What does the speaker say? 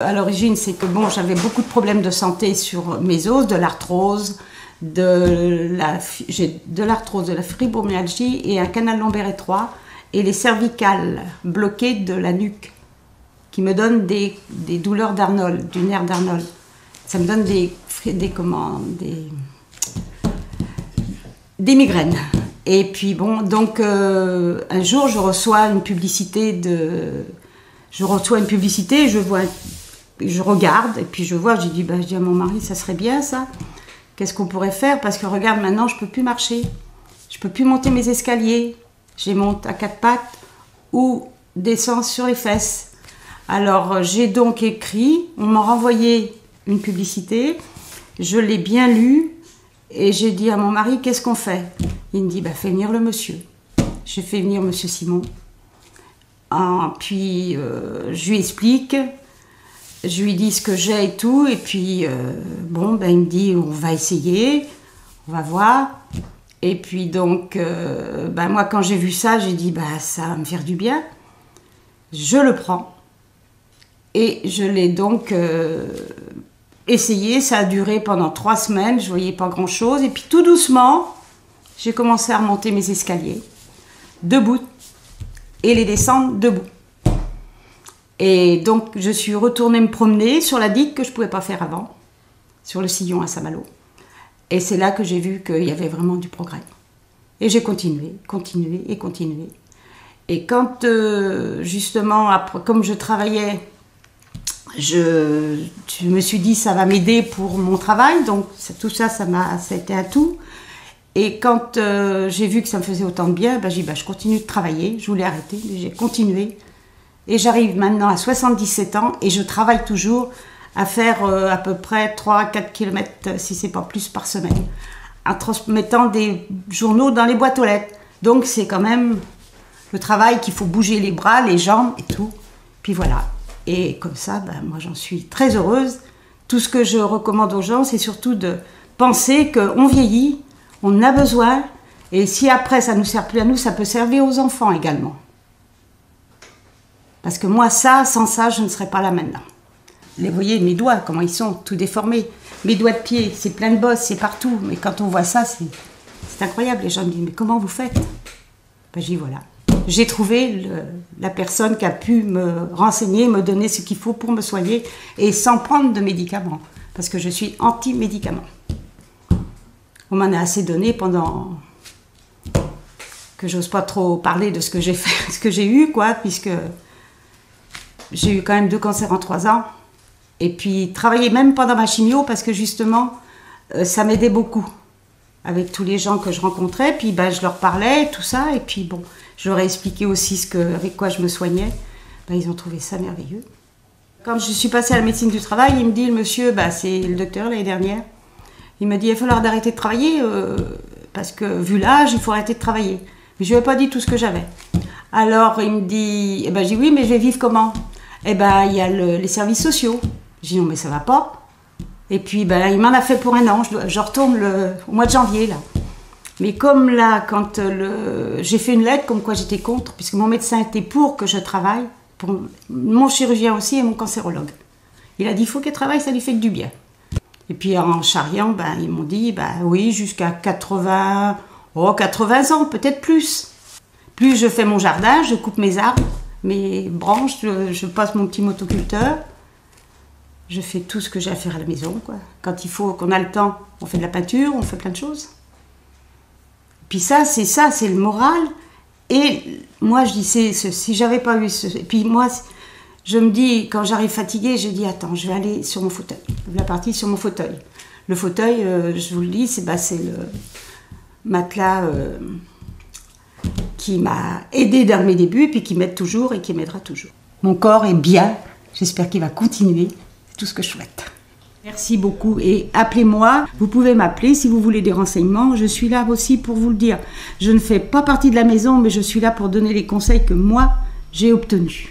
À l'origine, c'est que bon, j'avais beaucoup de problèmes de santé sur mes os, de l'arthrose, de la fibromyalgie et un canal lombaire étroit et les cervicales bloquées de la nuque qui me donnent des douleurs d'Arnold, du nerf d'Arnold. Ça me donne des migraines. Et puis bon, donc un jour je reçois une publicité, je regarde et puis je vois, je dis à mon mari, ça serait bien ça. Qu'est-ce qu'on pourrait faire? Parce que regarde, maintenant je peux plus marcher, je peux plus monter mes escaliers, je les monte à quatre pattes ou descends sur les fesses. Alors j'ai donc écrit, on m'a renvoyé une publicité, je l'ai bien lue et j'ai dit à mon mari, qu'est-ce qu'on fait? Il me dit, fais venir le monsieur. J'ai fait venir monsieur Simon. Puis je lui explique, je lui dis ce que j'ai et tout, et puis il me dit, on va essayer, on va voir. Et puis donc, moi quand j'ai vu ça, j'ai dit, ça va me faire du bien. Je le prends. Et je l'ai donc essayé, ça a duré pendant 3 semaines, je voyais pas grand-chose. Et puis tout doucement, j'ai commencé à remonter mes escaliers, debout, et les descendre debout. Et donc je suis retournée me promener sur la digue que je ne pouvais pas faire avant, sur le sillon à Saint-Malo. Et c'est là que j'ai vu qu'il y avait vraiment du progrès. Et j'ai continué. Et quand justement, après, comme je travaillais, je me suis dit ça va m'aider pour mon travail, donc tout ça, ça a été un tout. Et quand j'ai vu que ça me faisait autant de bien, j'ai dit je continue de travailler, je voulais arrêter, mais j'ai continué. Et j'arrive maintenant à 77 ans et je travaille toujours à faire à peu près 3-4 km, si c'est pas plus, par semaine, en transmettant des journaux dans les boîtes aux lettres. Donc c'est quand même le travail qu'il faut bouger les bras, les jambes et tout. Puis voilà. Et comme ça, moi j'en suis très heureuse. Tout ce que je recommande aux gens, c'est surtout de penser qu'on vieillit, on en a besoin, et si après ça ne nous sert plus à nous, ça peut servir aux enfants également. Parce que moi, sans ça, je ne serais pas là maintenant. Vous voyez, mes doigts, comment ils sont, tout déformés. Mes doigts de pied, c'est plein de bosses, c'est partout. Mais quand on voit ça, c'est incroyable. Les gens me disent, mais comment vous faites? Je dis, voilà. J'ai trouvé la personne qui a pu me renseigner, me donner ce qu'il faut pour me soigner, et sans prendre de médicaments. Parce que je suis anti-médicaments. On m'en a assez donné pendant que j'ose pas trop parler de ce que j'ai fait, ce que j'ai eu, puisque j'ai eu quand même 2 cancers en 3 ans. Et puis travailler même pendant ma chimio, parce que justement, ça m'aidait beaucoup. Avec tous les gens que je rencontrais, puis je leur parlais, tout ça, et puis bon, je leur ai expliqué aussi avec quoi je me soignais. Ils ont trouvé ça merveilleux. Quand je suis passée à la médecine du travail, il me dit, le monsieur, c'est le docteur l'année dernière, il me dit, il va falloir d'arrêter de travailler, parce que vu l'âge, il faut arrêter de travailler. Mais je lui ai pas dit tout ce que j'avais. Alors il me dit, je dis oui, mais je vais vivre comment? Il y a les services sociaux. Je dis non, mais ça va pas. Et puis il m'en a fait pour 1 an, je retourne au mois de janvier là. Mais comme là, quand j'ai fait une lettre comme quoi j'étais contre, puisque mon médecin était pour que je travaille, pour mon chirurgien aussi et mon cancérologue. Il a dit, il faut qu'elle travaille, ça lui fait du bien. Et puis en charriant, ils m'ont dit, oui, jusqu'à 80 ans, peut-être plus. Plus je fais mon jardin, je coupe mes arbres, mes branches, je passe mon petit motoculteur. Je fais tout ce que j'ai à faire à la maison, Quand il faut, qu'on a le temps, on fait de la peinture, on fait plein de choses. Puis ça, c'est le moral. Et moi, je dis, si j'avais pas eu Et puis moi, je me dis, quand j'arrive fatiguée, je dis, attends, je vais aller sur mon fauteuil. La partie sur mon fauteuil. Le fauteuil, je vous le dis, c'est le matelas qui m'a aidé dans mes débuts, et puis qui m'aide toujours et qui m'aidera toujours. Mon corps est bien, j'espère qu'il va continuer. C'est tout ce que je souhaite. Merci beaucoup et appelez-moi. Vous pouvez m'appeler si vous voulez des renseignements. Je suis là aussi pour vous le dire. Je ne fais pas partie de la maison, mais je suis là pour donner les conseils que moi, j'ai obtenus.